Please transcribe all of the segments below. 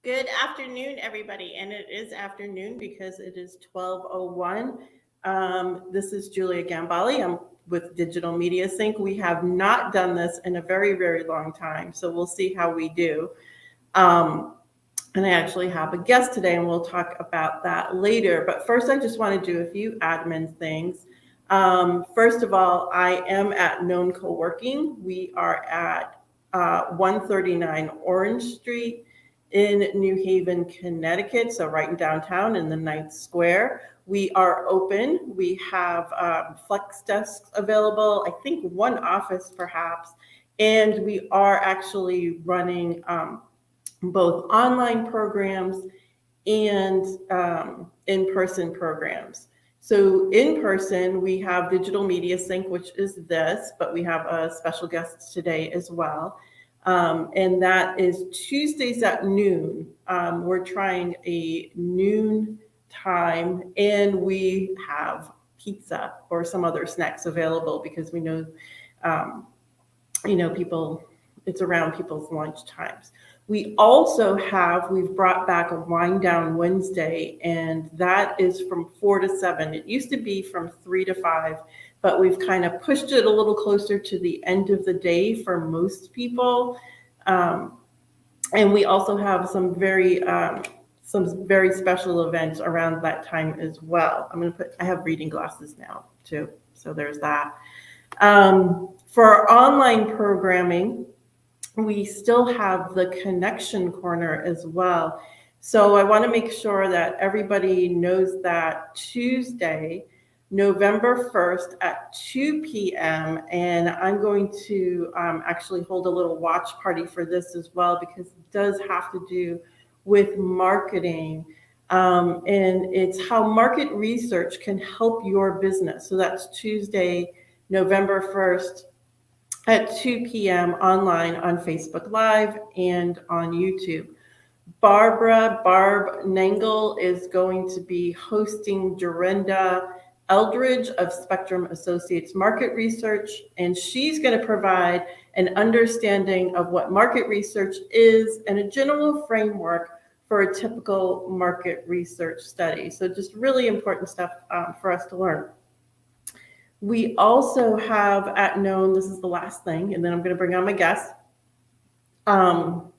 Good afternoon, everybody. And it is afternoon because it is 12:01. This is Julia Gambali. I'm with Digital Media Sync. We have not done this in a very, very long time, so we'll see how we do. Um, and I actually have a guest today, and we'll talk about that later. But first, I just want to do a few admin things. First of all, I am at Known Co-working. We are at 139 Orange Street in New Haven, Connecticut, so right in downtown in the Ninth Square. We are open. We have flex desks available, I think one office perhaps, and we are actually running both online programs and in-person programs. So in person, we have Digital Media Sync, which is this, but we have a special guest today as well. And that is Tuesdays at noon. We're trying a noon time, and we have pizza or some other snacks available because we know, people, it's around people's lunch times. We've brought back a wind down Wednesday, and that is from 4 to 7. It used to be from 3 to 5, but we've kind of pushed it a little closer to the end of the day for most people. And we also have some very special events around that time as well. I have reading glasses now too, so there's that. For our online programming, we still have the connection corner as well. So I want to make sure that everybody knows that Tuesday, November 1st at 2 p.m. And I'm going to actually hold a little watch party for this as well, because it does have to do with marketing. And it's how market research can help your business. So that's Tuesday, November 1st at 2 p.m. online on Facebook Live and on YouTube. Barb Nangle is going to be hosting Dorinda Eldridge of Spectrum Associates Market Research, and she's going to provide an understanding of what market research is and a general framework for a typical market research study. So just really important stuff for us to learn. We also have at Known, this is the last thing, and then I'm going to bring on my guest. Knownpreneurs,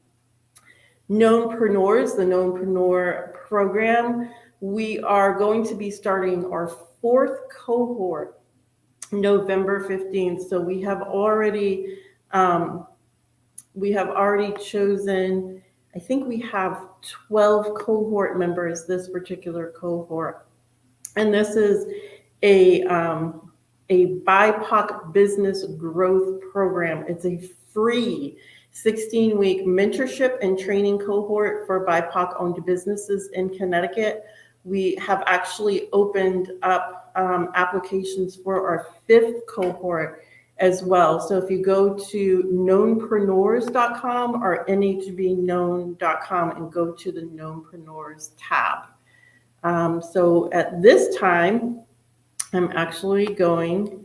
the Knownpreneur program. We are going to be starting our 4th cohort November 15th. So we have already chosen, I think we have 12 cohort members, this particular cohort. And this is a BIPOC business growth program. It's a free 16-week mentorship and training cohort for BIPOC-owned businesses in Connecticut. We have actually opened up applications for our 5th cohort as well. So if you go to knownpreneurs.com or nhbknown.com and go to the Knownpreneurs tab. So at this time, I'm actually going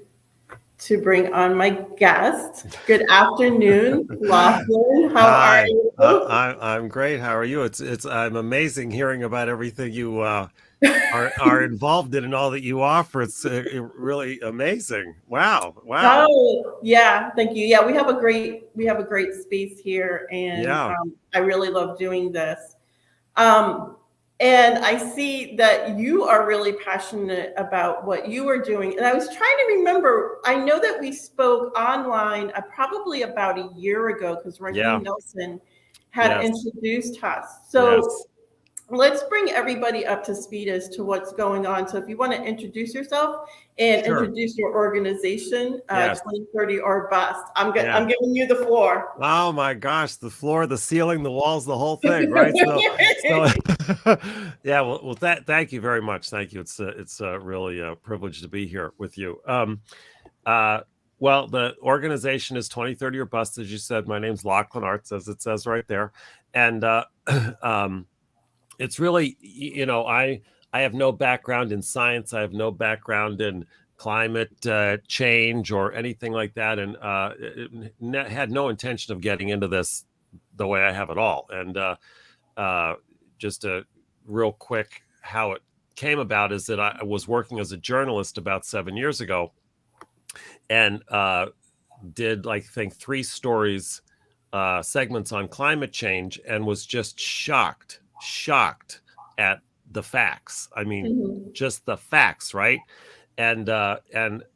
to bring on my guest. Good afternoon, Laughlin. How are you? I'm great. How are you? I'm amazing hearing about everything you are involved in and all that you offer. It's really amazing. Wow. Oh, yeah. Thank you. Yeah, we have a great space here, and I really love doing this. And I see that you are really passionate about what you are doing. And I was trying to remember, I know that we spoke online probably about a year ago, because Raheem Nelson had introduced us. So let's bring everybody up to speed as to what's going on. So if you want to introduce yourself and introduce your organization, 2030 or bust. I'm giving you the floor. Oh my gosh, the floor, the ceiling, the walls, the whole thing, right? Well, thank you very much. Thank you. It's really a privilege to be here with you. Well, the organization is 2030 or bust, as you said. My name's Laughlin Arts, as it says right there, and it's really, I have no background in science. I have no background in climate change or anything like that, and had no intention of getting into this the way I have it all. And just a real quick how it came about is that I was working as a journalist about 7 years ago, and did like I think 3 stories, segments on climate change, and was just shocked at the facts. I mean, Mhm. just the facts, right? And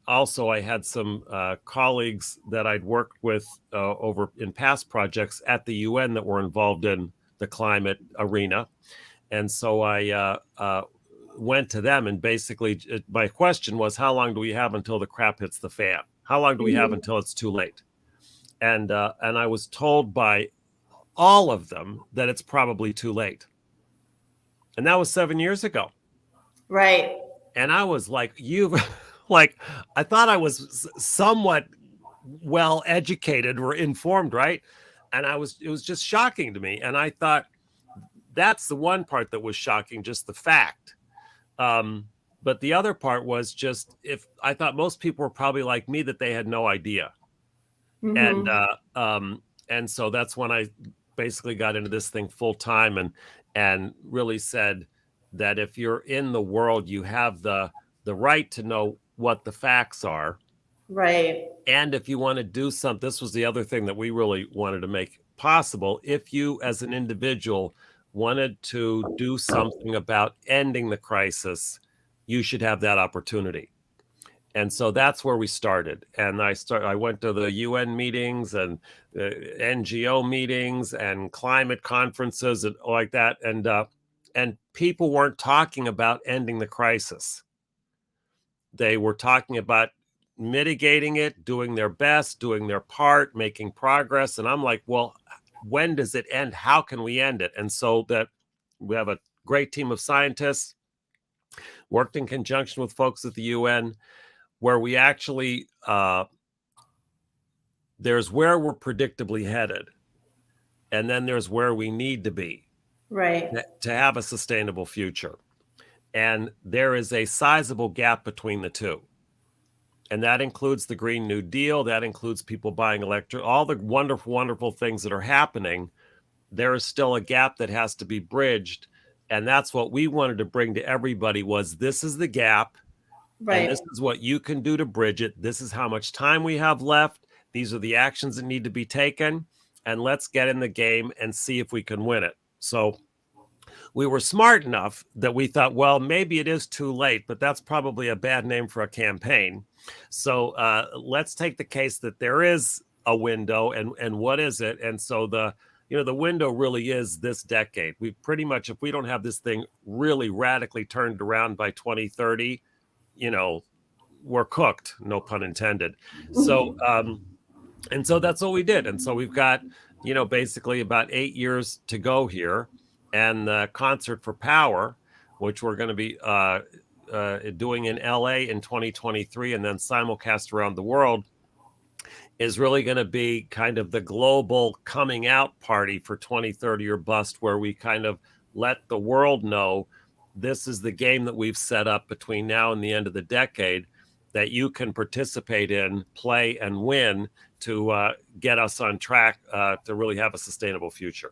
also I had some colleagues that I'd worked with over in past projects at the UN that were involved in the climate arena, and so I went to them, and basically my question was, how long do we have until the crap hits the fan? How long do we have Mhm. until it's too late? And I was told by all of them that it's probably too late. And that was 7 years ago. Right. And I was like, you like, I thought I was somewhat well educated or informed, right? And it was just shocking to me. And I thought that's the one part that was shocking, just the fact. But the other part was just, if I thought most people were probably like me, that they had no idea. And Mhm. and so that's when I basically got into this thing full time, and really said that if you're in the world, you have the right to know what the facts are. Right. And if you want to do something, this was the other thing that we really wanted to make possible. If you, as an individual, wanted to do something about ending the crisis, you should have that opportunity. And so that's where we started. And I went to the UN meetings and NGO meetings and climate conferences and like that. And people weren't talking about ending the crisis. They were talking about mitigating it, doing their best, doing their part, making progress. And I'm like, well, when does it end? How can we end it? And so that we have a great team of scientists, worked in conjunction with folks at the UN, where we actually, there's where we're predictably headed, and then there's where we need to be Right. to have a sustainable future. And there is a sizable gap between the two. And that includes the Green New Deal. That includes people buying electric, all the wonderful, wonderful things that are happening. There is still a gap that has to be bridged. And that's what we wanted to bring to everybody was, this is the gap. And Right. this is what you can do to bridge it. This is how much time we have left. These are the actions that need to be taken. And let's get in the game and see if we can win it. So we were smart enough that we thought, well, maybe it is too late, but that's probably a bad name for a campaign. So let's take the case that there is a window, and what is it? And so the window really is this decade. We pretty much, if we don't have this thing really radically turned around by 2030, we're cooked, no pun intended. So and so that's what we did. And so we've got basically about 8 years to go here. And the Concert for Power, which we're going to be doing in LA in 2023 and then simulcast around the world, is really going to be kind of the global coming out party for 2030 or bust, where we kind of let the world know this is the game that we've set up between now and the end of the decade that you can participate in, play, and win to get us on track to really have a sustainable future.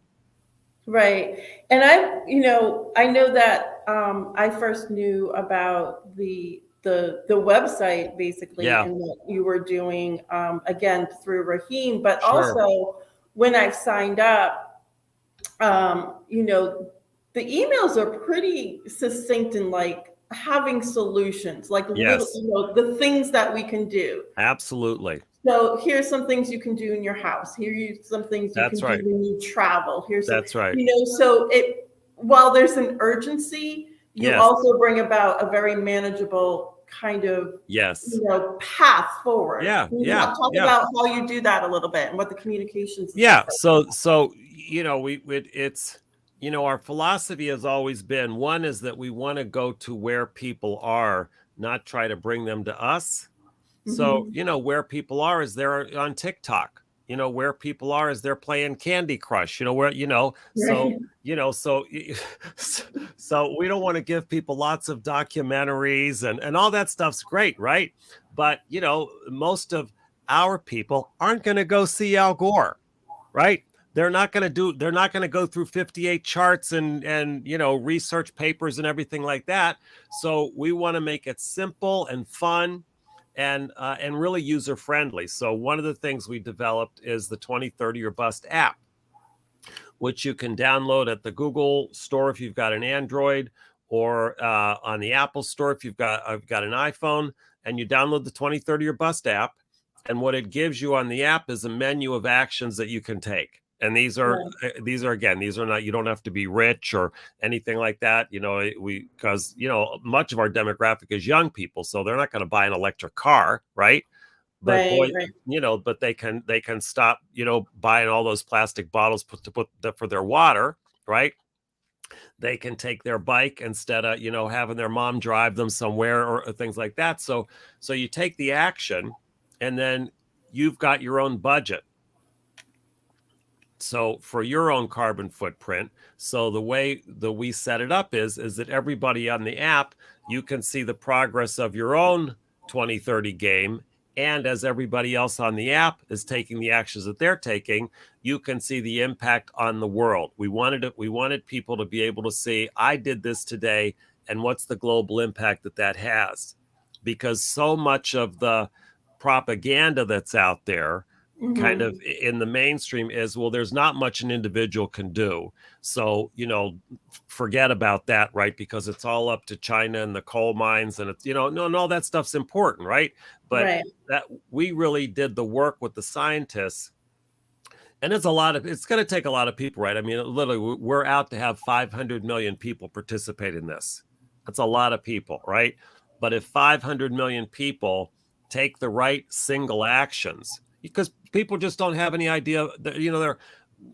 Right. And I know that I first knew about the website basically, Yeah. and what you were doing again through Raheem, but Sure. also when I've signed up, the emails are pretty succinct and like having solutions, like little, Yes. the things that we can do. Absolutely. So here's some things you can do in your house. Here's some things you can That's do right. when you travel. Here's some, That's right. so while there's an urgency, you Yes. also bring about a very manageable kind of, Yes. path forward. Yeah. Can you Yeah. talk Yeah. about how you do that a little bit and what the communications and Yeah. stuff So it's our philosophy has always been, one is that we want to go to where people are, not try to bring them to us. like. So, Mhm. where people are is they're on TikTok. Where people are is they're playing Candy Crush. So, Right. so so we don't want to give people lots of documentaries and all that stuff's great, right? But, most of our people aren't going to go see Al Gore, right? they're not going to go through 58 charts and research papers and everything like that. So we want to make it simple and fun and really user friendly. So one of the things we developed is the 2030 or Bust app, which you can download at the Google Store if you've got an Android, or on the Apple Store if you've got an iPhone, and you download the 2030 or Bust app. And what it gives you on the app is a menu of actions that you can take. And these are not, you don't have to be rich or anything like that. Because much of our demographic is young people, so they're not going to buy an electric car, right? But but they can stop, buying all those plastic bottles for their water, right? They can take their bike instead of, having their mom drive them somewhere or things like that. So you take the action, and then you've got your own budget. So for your own carbon footprint, so the way that we set it up is that everybody on the app, you can see the progress of your own 2030 game. And as everybody else on the app is taking the actions that they're taking, you can see the impact on the world. We wanted people to be able to see, I did this today, and what's the global impact that has? Because so much of the propaganda that's out there, kind of in the mainstream, is, well, there's not much an individual can do. So, forget about that, right? Because it's all up to China and the coal mines, and it's, no, all that stuff's important, right? But that we really did the work with the scientists. And it's going to take a lot of people, right? I mean, literally, we're out to have 500 million people participate in this. That's a lot of people, right? But if 500 million people take the right single actions, because people just don't have any idea that,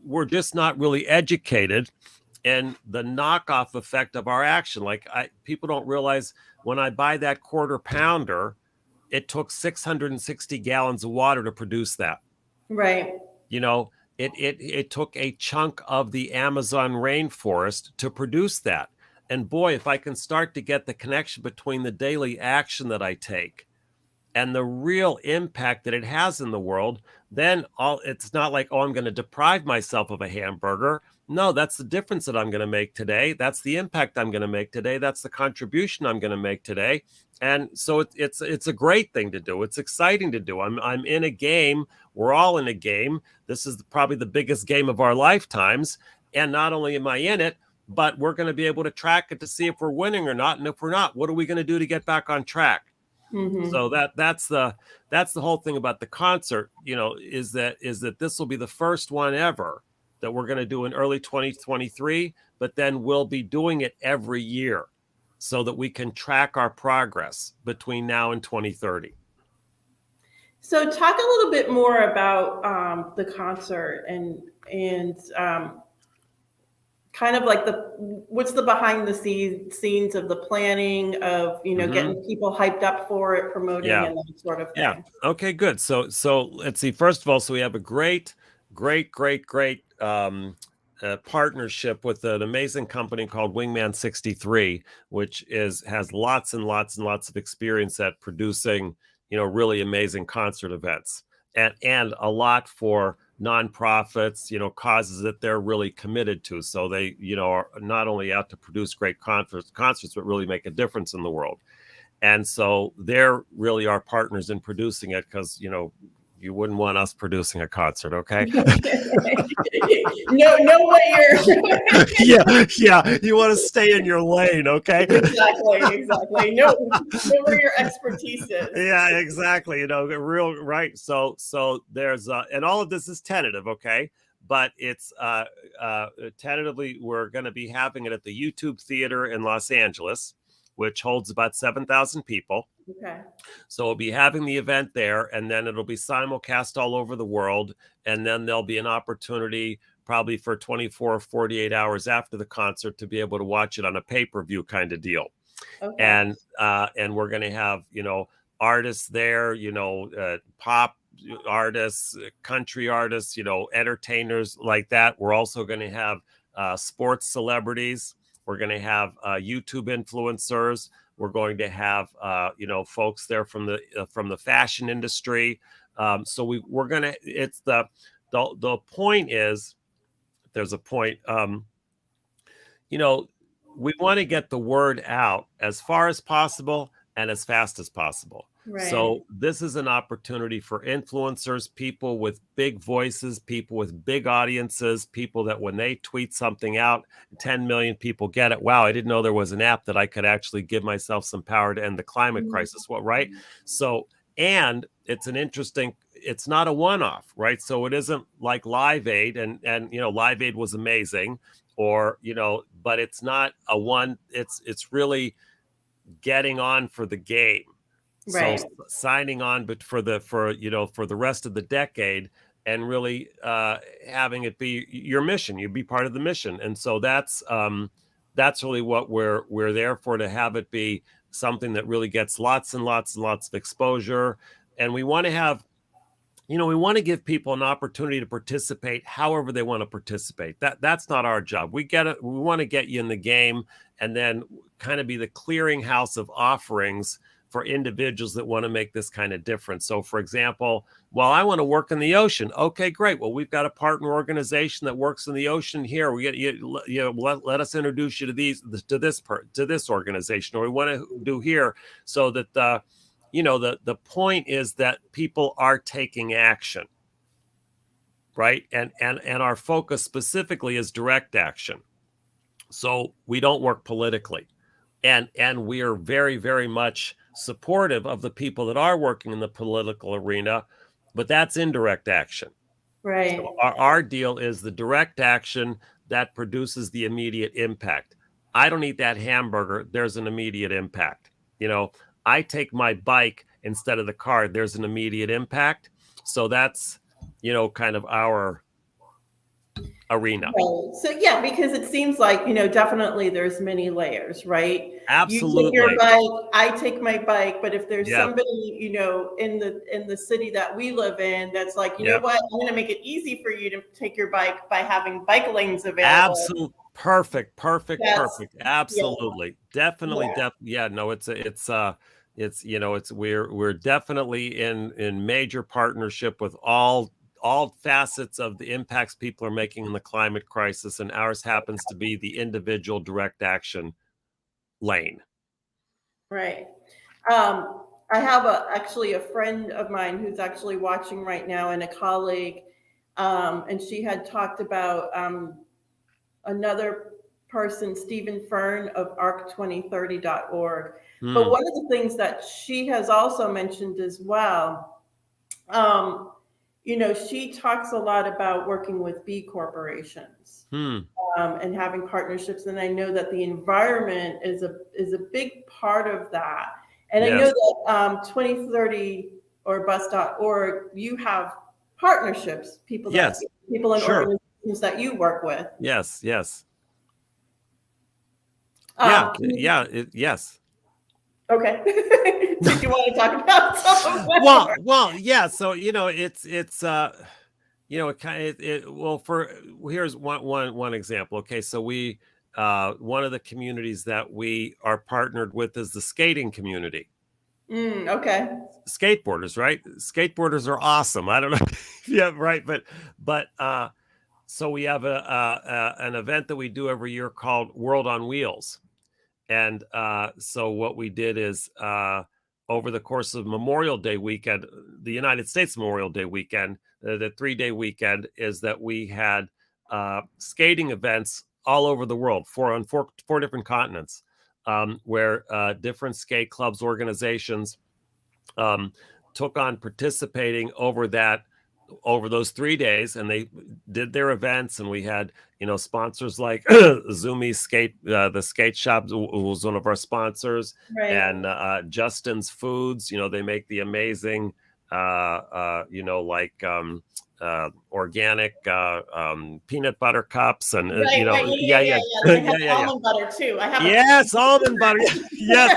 we're just not really educated in the knockoff effect of our action. Like, people don't realize, when I buy that quarter pounder, it took 660 gallons of water to produce that. Right. It took a chunk of the Amazon rainforest to produce that. And boy, if I can start to get the connection between the daily action that I take and the real impact that it has in the world, then it's not like, oh, I'm going to deprive myself of a hamburger. No, that's the difference that I'm going to make today. That's the impact I'm going to make today. That's the contribution I'm going to make today. And so it's a great thing to do. It's exciting to do. I'm in a game. We're all in a game. This is probably the biggest game of our lifetimes. And not only am I in it, but we're going to be able to track it to see if we're winning or not. And if we're not, what are we going to do to get back on track? So that's the whole thing about the concert, is that this will be the first one ever that we're going to do in early 2023, but then we'll be doing it every year so that we can track our progress between now and 2030. So talk a little bit more about the concert and kind of like what's the behind the scenes of the planning of, getting people hyped up for it, promoting, and that sort of thing. Yeah. Okay, good. So let's see. First of all, so we have a great partnership with an amazing company called Wingman 63, which has lots and lots and lots of experience at producing, really amazing concert events, and a lot for nonprofits, causes that they're really committed to. So they, are not only out to produce great concerts, but really make a difference in the world. And so they're really our partners in producing it, because, you wouldn't want us producing a concert, okay? No way yeah. You want to stay in your lane, okay? Exactly. Know where your expertise is. Yeah, exactly. Real right. So there's and all of this is tentative, okay? But it's tentatively, we're going to be having it at the YouTube Theater in Los Angeles, which holds about 7,000 people. Okay. So we'll be having the event there, and then it'll be simulcast all over the world. And then there'll be an opportunity probably for 24 or 48 hours after the concert to be able to watch it on a pay-per-view kind of deal. Okay. And we're going to have, artists there, pop artists, country artists, entertainers like that. We're also going to have sports celebrities. We're going to have YouTube influencers. We're going to have, folks there from the fashion industry. So we're going to. It's the point is there's a point. We want to get the word out as far as possible and as fast as possible. Right. So this is an opportunity for influencers, people with big voices, people with big audiences, people that when they tweet something out, 10 million people get it. Wow, I didn't know there was an app that I could actually give myself some power to end the climate crisis. Well, right? So, and it's it's not a one-off, right? So it isn't like Live Aid, and Live Aid was amazing, but it's not a one. It's really getting on for the game. Right. So signing on, but for the rest of the decade, and really having it be your mission. You be part of the mission, and so that's really what we're there for, to have it be something that really gets lots and lots and lots of exposure. And we want to have, we want to give people an opportunity to participate however they want to participate. That's not our job. We want to get you in the game, and then kind of be the clearinghouse of offerings for individuals that want to make this kind of difference. So, for example, well, I want to work in the ocean. Okay, great. Well, we've got a partner organization that works in the ocean here. We get let us introduce you to this organization, or we want to do here, so that the point is that people are taking action, right? And our focus specifically is direct action. So we don't work politically, and we are very, very much supportive of the people that are working in the political arena, but that's indirect action. Right. So our deal is the direct action that produces the immediate impact. I don't eat that hamburger. There's an immediate impact. I take my bike instead of the car. There's an immediate impact. So that's, kind of our arena. Right. So yeah, because it seems like, definitely there's many layers, right? Absolutely. You take your bike, I take my bike, but if there's Yeah. somebody, in the city that we live in, that's like, you know what, I'm going to make it easy for you to take your bike by having bike lanes available. Absolutely. Perfect. Absolutely. Definitely. Yeah. No, we're definitely in major partnership with all facets of the impacts people are making in the climate crisis, and ours happens to be the individual direct action lane. Right. I have actually a friend of mine who's actually watching right now, and a colleague, and she had talked about another person, Stephen Fern of arc2030.org. But one of the things that she has also mentioned as well, she talks a lot about working with B corporations and having partnerships. And I know that the environment is a big part of that. And I know that 2030 or bus.org, you have partnerships, people and organizations that you work with. Yes. Yes. Okay. Did you want to talk about something? Well, yeah. So here's one example. Okay, so we one of the communities that we are partnered with is the skating community. Okay. Skateboarders, right? Skateboarders are awesome. I don't know. Yeah, right. But so we have an event that we do every year called World on Wheels. And so what we did is over the course of Memorial Day weekend, the United States Memorial Day weekend, the 3-day weekend, is that we had skating events all over the world, on four different continents, where different skate clubs, organizations took on participating over those 3 days, and they did their events. And we had, sponsors like Zumi Skate, the skate shop, who was one of our sponsors, right. And Justin's Foods. They make the amazing, organic peanut butter cups, and They have almond butter too. Almond butter. Yes.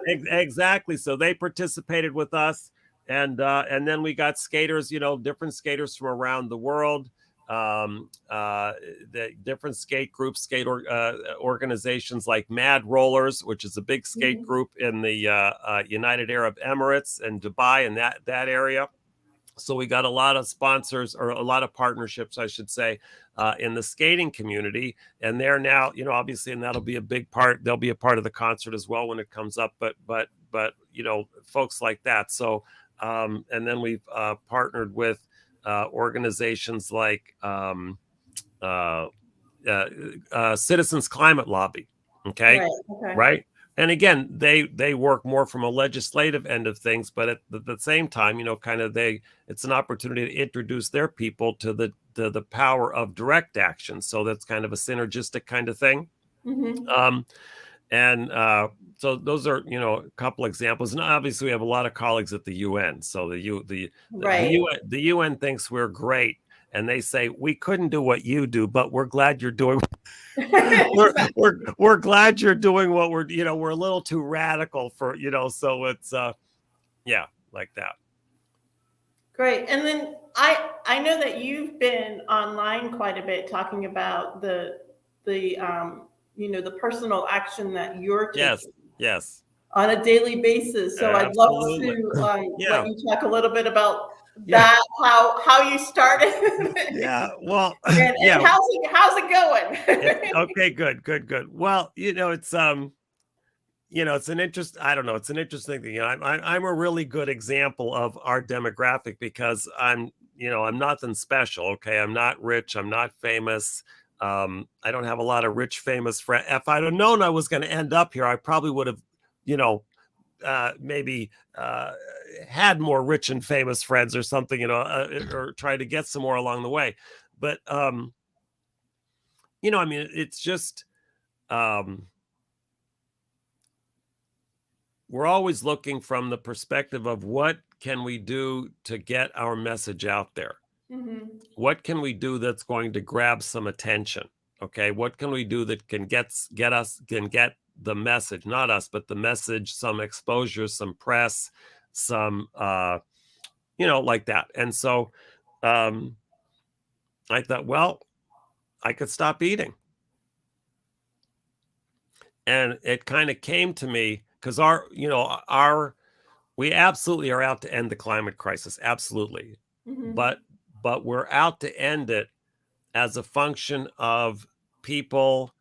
Exactly. So they participated with us. And then we got skaters, different skaters from around the world, the different skate groups, organizations like Mad Rollers, which is a big skate group in the United Arab Emirates and Dubai and that area. So we got a lot of sponsors, or a lot of partnerships, I should say, in the skating community. And they're now, obviously, and that'll be a big part. They'll be a part of the concert as well when it comes up. But folks like that. So and then we've partnered with organizations like Citizens Climate Lobby. Okay. Okay. Right. And again, they work more from a legislative end of things, but at the same time, it's an opportunity to introduce their people to the power of direct action. So that's kind of a synergistic kind of thing. Mm-hmm. So those are, a couple examples. And obviously we have a lot of colleagues at the UN. So the UN thinks we're great. And they say, we couldn't do what you do, but we're glad you're doing. we're glad you're doing what we're a little too radical for, so it's like that. Great. And then I know that you've been online quite a bit talking about the personal action that you're taking. Yes. On a daily basis. So Absolutely. I'd love to let you talk a little bit about that, how you started. Well, and how's it going? Okay, good. Well, it's it's an interesting thing. I'm a really good example of our demographic because I'm nothing special. Okay, I'm not rich. I'm not famous. I don't have a lot of rich, famous friends. If I'd have known I was going to end up here, I probably would have, maybe had more rich and famous friends or something, or try to get some more along the way. But, it's just, we're always looking from the perspective of what can we do to get our message out there? Mm-hmm. What can we do that's going to grab some attention? Okay. What can we do that can get the message, not us, but the message, some exposure, some press, some, like that. And so I thought, well, I could stop eating. And it kind of came to me because we absolutely are out to end the climate crisis. Absolutely. Mm-hmm. But we're out to end it as a function of people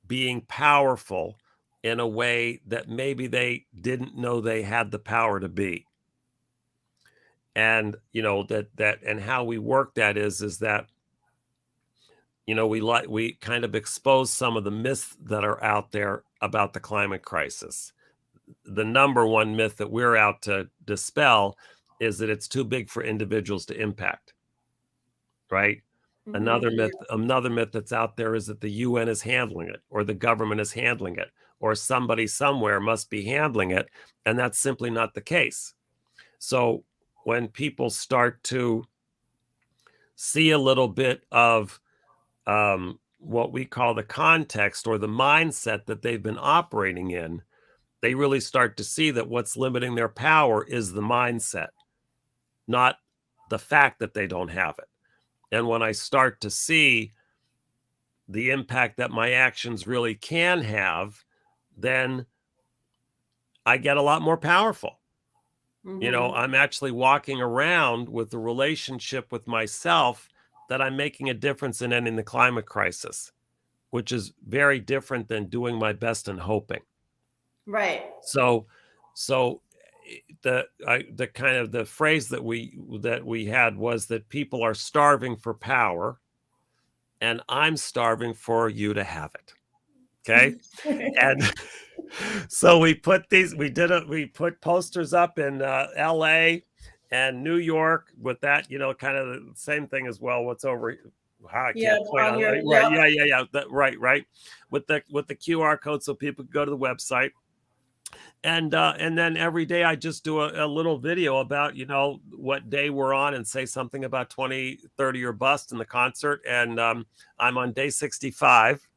being powerful in a way that maybe they didn't know they had the power to be. And, that and how we work that is that, we kind of expose some of the myths that are out there about the climate crisis. The number one myth that we're out to dispel is that it's too big for individuals to impact. Right? Mm-hmm. Another myth that's out there is that the UN is handling it, or the government is handling it, or somebody somewhere must be handling it. And that's simply not the case. So when people start to see a little bit of what we call the context or the mindset that they've been operating in, they really start to see that what's limiting their power is the mindset, not the fact that they don't have it. And when I start to see the impact that my actions really can have, then I get a lot more powerful. Mm-hmm. I'm actually walking around with a relationship with myself that I'm making a difference in ending the climate crisis, which is very different than doing my best and hoping. Right. So the kind of the phrase that we had was that people are starving for power, and I'm starving for you to have it. Okay. And so we put posters up in LA and New York with that, kind of the same thing as well. What's over? Wow, I can't point on it. Right. Yeah. Right. With the QR code so people can go to the website. And then every day I just do a little video about, what day we're on and say something about 2030 or bust in the concert. And I'm on day 65.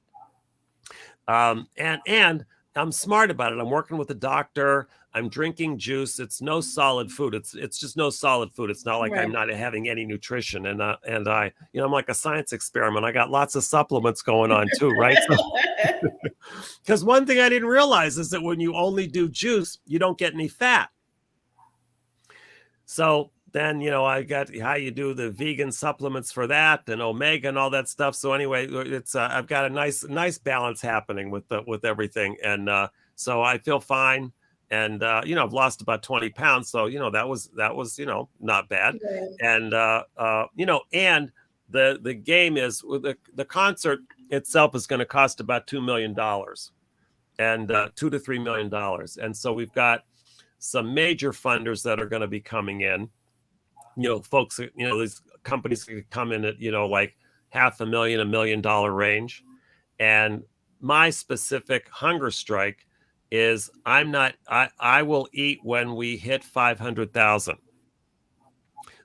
And I'm smart about it. I'm working with a doctor. I'm drinking juice. It's no solid food. It's just no solid food. It's not like I'm not having any nutrition. And I, I'm like a science experiment. I got lots of supplements going on too, right? Because one thing I didn't realize is that when you only do juice, you don't get any fat. So then I got how you do the vegan supplements for that and omega and all that stuff. So anyway, it's I've got a nice balance happening with everything, and so I feel fine. And I've lost about 20 pounds, so that was not bad. Right. And and the game is the concert itself is going to cost about $2 million, and $2 to $3 million, and so we've got some major funders that are going to be coming in. Folks, these companies could come in at, like $500,000, $1 million range. And my specific hunger strike is I will eat when we hit 500,000.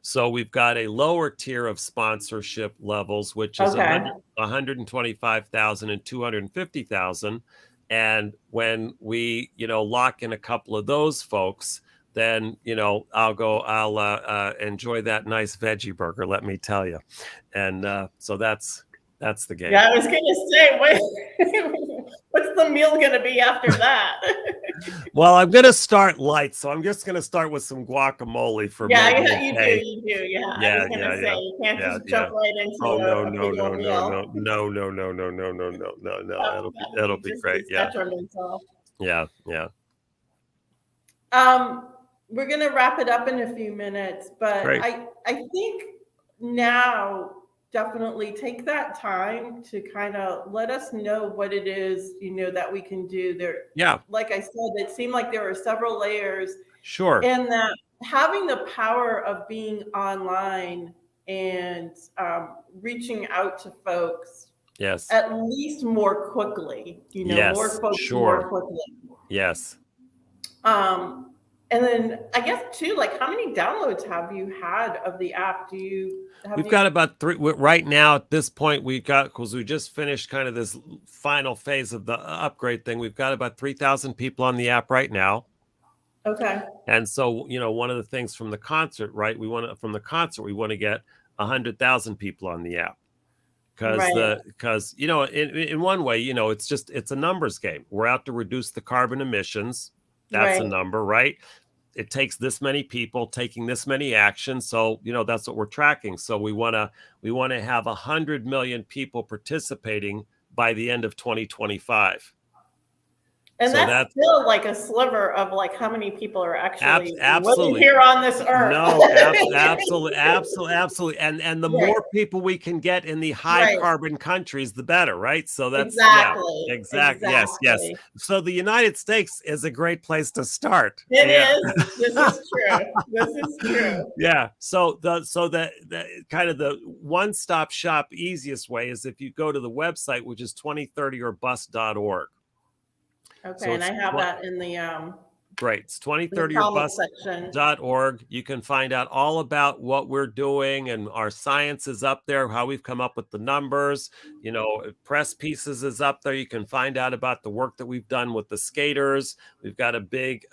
So we've got a lower tier of sponsorship levels, which is Okay. 125,000 and 250,000. And when we, lock in a couple of those folks, then I'll enjoy that nice veggie burger, let me tell you. And so that's the game. Yeah, I was gonna say, what's the meal gonna be after that? Well, I'm gonna start light, so I'm just gonna start with some guacamole for Yeah, maybe a you day. do. Yeah, I Yeah, was gonna say you can't yeah, just yeah. jump right into Oh no, a no, big no, old no, meal. no. That It'll would be just great. as Yeah, detrimental. yeah. We're gonna wrap it up in a few minutes, but Great. I think now definitely take that time to kind of let us know what it is, that we can do there. Yeah, Like I said, it seemed like there were several layers, sure. and that having the power of being online and reaching out to folks Yes. at least more quickly, more Yes, folks more sure. quickly. Yes. And then I guess too, like, how many downloads have you had of the app? We've got about 3 right now at this point. We've got, because we just finished kind of this final phase of the upgrade thing. We've got about 3,000 people on the app right now. Okay. And so, one of the things from the concert, right? We want to get 100,000 people on the app. Because in one way, it's a numbers game. We're out to reduce the carbon emissions. That's a number, right? It takes this many people taking this many actions, so that's what we're tracking. So we want to have 100 million people participating by the end of 2025. And so that's still like a sliver of like how many people are actually living here on this earth. No, absolutely. And the more people we can get in the high carbon countries, the better, right? So that's exactly. Yes. So the United States is a great place to start. It is. This is true. Yeah. So the kind of the one-stop shop easiest way is if you go to the website, which is 2030orbust.org. Okay, so and I have that in the great. It's 2030orbust.org. You can find out all about what we're doing, and our science is up there, how we've come up with the numbers. Press pieces is up there. You can find out about the work that we've done with the skaters. We've got a big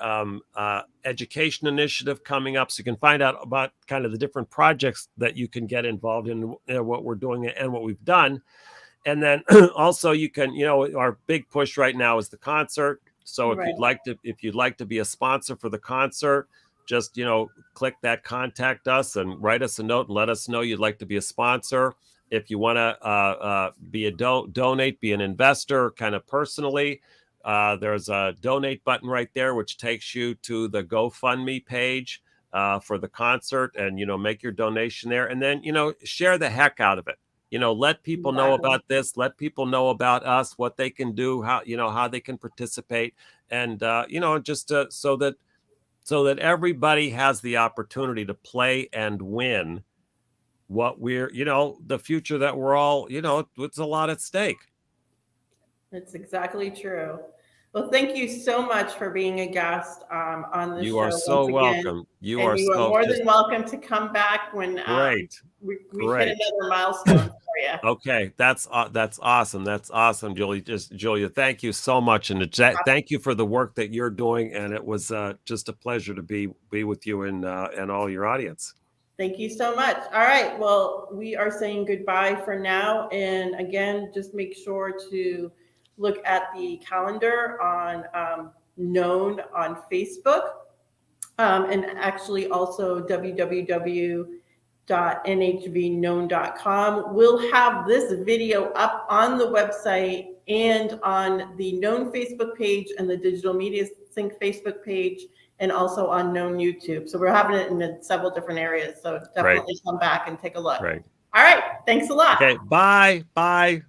education initiative coming up, so you can find out about kind of the different projects that you can get involved in, what we're doing and what we've done. And then also you can, our big push right now is the concert. So if you'd like to be a sponsor for the concert, just, click that contact us and write us a note and let us know you'd like to be a sponsor. If you want to be a donate, be an investor kind of personally, there's a donate button right there, which takes you to the GoFundMe page for the concert, and, make your donation there, and then, share the heck out of it. Let people know about this. Let people know about us, what they can do, how they can participate, and just so that everybody has the opportunity to play and win what we're, the future that we're all, it's a lot at stake. It's exactly true. Well, thank you so much for being a guest on this show. You are so welcome. You are more than welcome to come back when we hit another milestone for you. Okay, that's awesome. That's awesome, Giulia. Thank you so much, and thank you for the work that you're doing. And it was just a pleasure to be with you and all your audience. Thank you so much. All right. Well, we are saying goodbye for now. And again, just make sure to look at the calendar on Known on Facebook. And actually also www.nhvknown.com. We'll have this video up on the website and on the Known Facebook page and the Digital Media Sync Facebook page, and also on Known YouTube. So we're having it in several different areas. So definitely come back and take a look. Great. All right. Thanks a lot. Okay. Bye. Bye.